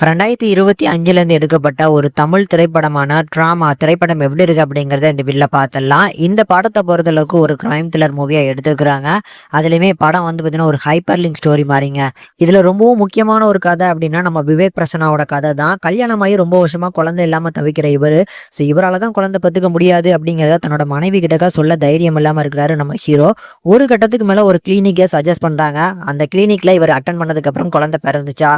2025லேருந்து எடுக்கப்பட்ட ஒரு தமிழ் திரைப்படமான ட்ராமா திரைப்படம் எப்படி இருக்கு அப்படிங்கிறத இந்த வீடியோல பார்த்துடலாம். இந்த படத்தை பொறுத்தளவுக்கு ஒரு கிரைம் த்ரில்லர் மூவியா எடுத்துக்கிறாங்க. அதுலயுமே படம் வந்து பார்த்தீங்கன்னா ஒரு ஹைப்பர் லிங்க் ஸ்டோரி மாதிரிங்க. இதுல ரொம்பவும் முக்கியமான ஒரு கதை அப்படின்னா நம்ம விவேக் பிரசன்னாவோட கதை தான். கல்யாணமாகி ரொம்ப வருஷமா குழந்தை இல்லாம தவிக்கிற இவர். ஸோ இவரால் தான் குழந்தை பெற்றுக்க முடியாது அப்படிங்கிறத தன்னோட மனைவி கிட்டக்க சொல்ல தைரியம் இல்லாம இருக்கிறாரு நம்ம ஹீரோ. ஒரு கட்டத்துக்கு மேல ஒரு கிளினிக்கை சஜஸ்ட் பண்றாங்க. அந்த கிளினிக்ல இவர் அட்டன் பண்ணதுக்கு அப்புறம் குழந்தை பிறந்துச்சா.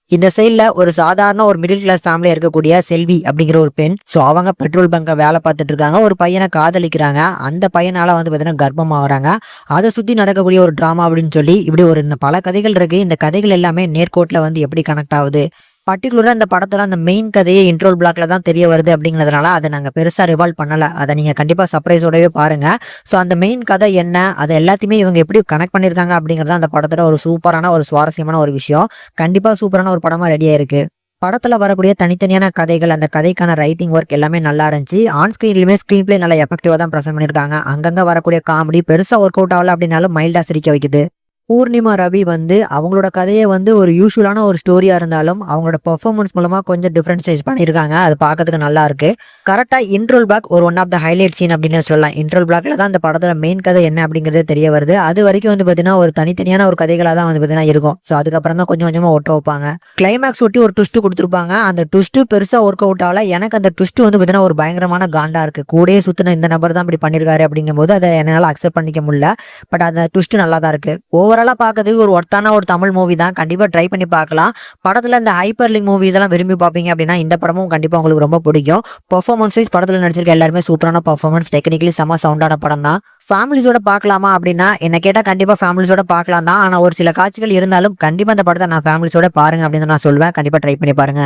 இந்த சைட்ல ஒரு சாதாரண ஒரு மிடில் கிளாஸ் ஃபேமிலியா இருக்கக்கூடிய செல்வி அப்படிங்கிற ஒரு பெண். ஸோ அவங்க பெட்ரோல் பங்க வேலை பார்த்துட்டு இருக்காங்க. ஒரு பையனை காதலிக்கிறாங்க. அந்த பையனால வந்து பார்த்தீங்கன்னா கர்ப்பம் ஆகுறாங்க. அதை சுத்தி நடக்கக்கூடிய ஒரு டிராமா அப்படின்னு சொல்லி இப்படி ஒரு பல கதைகள் இருக்கு. இந்த கதைகள் எல்லாமே நேர்கோட்டில் வந்து எப்படி கனெக்ட் ஆகுது, பர்டிகுலராக இந்த படத்தோட அந்த மெயின் கதையே இன்ட்ரோல் பிளாக்ல தான் தெரிய வருது அப்படிங்கிறதுனால அதை நாங்கள் பெருசாக ரிவால்வ் பண்ணலை. அதை நீங்கள் கண்டிப்பாக சர்ப்ரைஸோடவே பாருங்க. ஸோ அந்த மெயின் கதை என்ன, அதை எல்லாத்தையுமே இவங்க எப்படி கனெக்ட் பண்ணியிருக்காங்க அப்படிங்கிறது அந்த படத்தோட ஒரு சூப்பரான ஒரு சுவாரஸ்யமான ஒரு விஷயம். கண்டிப்பாக சூப்பரான ஒரு படமாக ரெடியாக இருக்கு. படத்துல வரக்கூடிய தனித்தனியான கதைகள், அந்த கதைக்கான ரைட்டிங் ஒர்க் எல்லாமே நல்லா இருந்துச்சு. ஆன் ஸ்கிரீன்லயுமே ஸ்கிரீன் பிளே நல்லா எஃபெக்டிவா தான் ப்ரெசென்ட் பண்ணியிருக்காங்க. அங்கங்க வரக்கூடிய காமெடி பெருசா ஒர்க் அவுட் ஆகல அப்படின்னாலும் மைல்டா சிரிக்க வைக்குது. பூர்ணிமா ரவி வந்து அவங்களோட கதையை வந்து ஒரு யூஸ்வலான ஒரு ஸ்டோரியா இருந்தாலும் அவங்களோட பெர்ஃபார்மன்ஸ் மூலமா கொஞ்சம் டிஃபரன்ஷியேட் பண்ணியிருக்காங்க. அது பார்க்கறதுக்கு நல்லா இருக்கு. கரெக்டா இன்ட்ரோல் பிளாக் ஒரு one of the highlight scene அப்படின்னு சொல்லலாம். இன்ட்ரோல் பிளாக்ல தான் இந்த படத்தோட மெயின் கதை என்ன அப்படிங்கிறது தெரிய வருது. அது வரைக்கும் வந்து பார்த்தீங்கன்னா ஒரு தனித்தனியான ஒரு கதைகளாக தான் வந்து பார்த்தீங்கன்னா இருக்கும். ஸோ அதுக்கப்புறம் தான் கொஞ்சம் கொஞ்சமா ஒட்ட வைப்பாங்க. கிளைமேக்ஸ் ஒட்டி ஒரு ட்விஸ்ட் கொடுத்துருப்பாங்க. அந்த ட்விஸ்ட் பெருசா ஒர்க் அவுட் ஆகல. எனக்கு அந்த ட்விஸ்ட் வந்து பார்த்தீங்கன்னா ஒரு பயங்கரமான காண்டா இருக்கு. கூடயே சுத்தின இந்த நபர் தான் இப்படி பண்ணியிருக்காரு அப்படிங்கும் போது அதை என்னால் அக்செப்ட் பண்ணிக்க முடியல. பட் அந்த ட்விஸ்ட் நல்லா தான் இருக்கு. ஓவராலா பார்க்கறதுக்கு ஒரு ஒர்த்தான ஒரு தமிழ் மூவி தான். கண்டிப்பா ட்ரை பண்ணி பார்க்கலாம். படத்துல இந்த ஹைப்பர் லிங்க் மூவிஸ் எல்லாம் விரும்பி பார்ப்பீங்க அப்படின்னா இந்த படமும் கண்டிப்பா உங்களுக்கு ரொம்ப பிடிக்கும். பெர்ஃபார்மன்ஸ் வைஸ் படத்துல நடிச்சிருக்க எல்லாருமே சூப்பரான பெர்ஃபார்மன்ஸ், டெக்னிக்கலி செம சவுண்டான படம் தான். ஃபேமிலிஸோட பார்க்கலாமா அப்படின்னா என்ன கேட்டால் கண்டிப்பாக ஃபேமிலிஸோட பார்க்கலாம் தான். ஆனால் ஒரு சில காட்சிகள் இருந்தாலும் கண்டிப்பாக அந்த படத்தை நான் ஃபேமிலிஸோட பாருங்க அப்படின்னு நான் சொல்வேன். கண்டிப்பாக ட்ரை பண்ணி பாருங்க.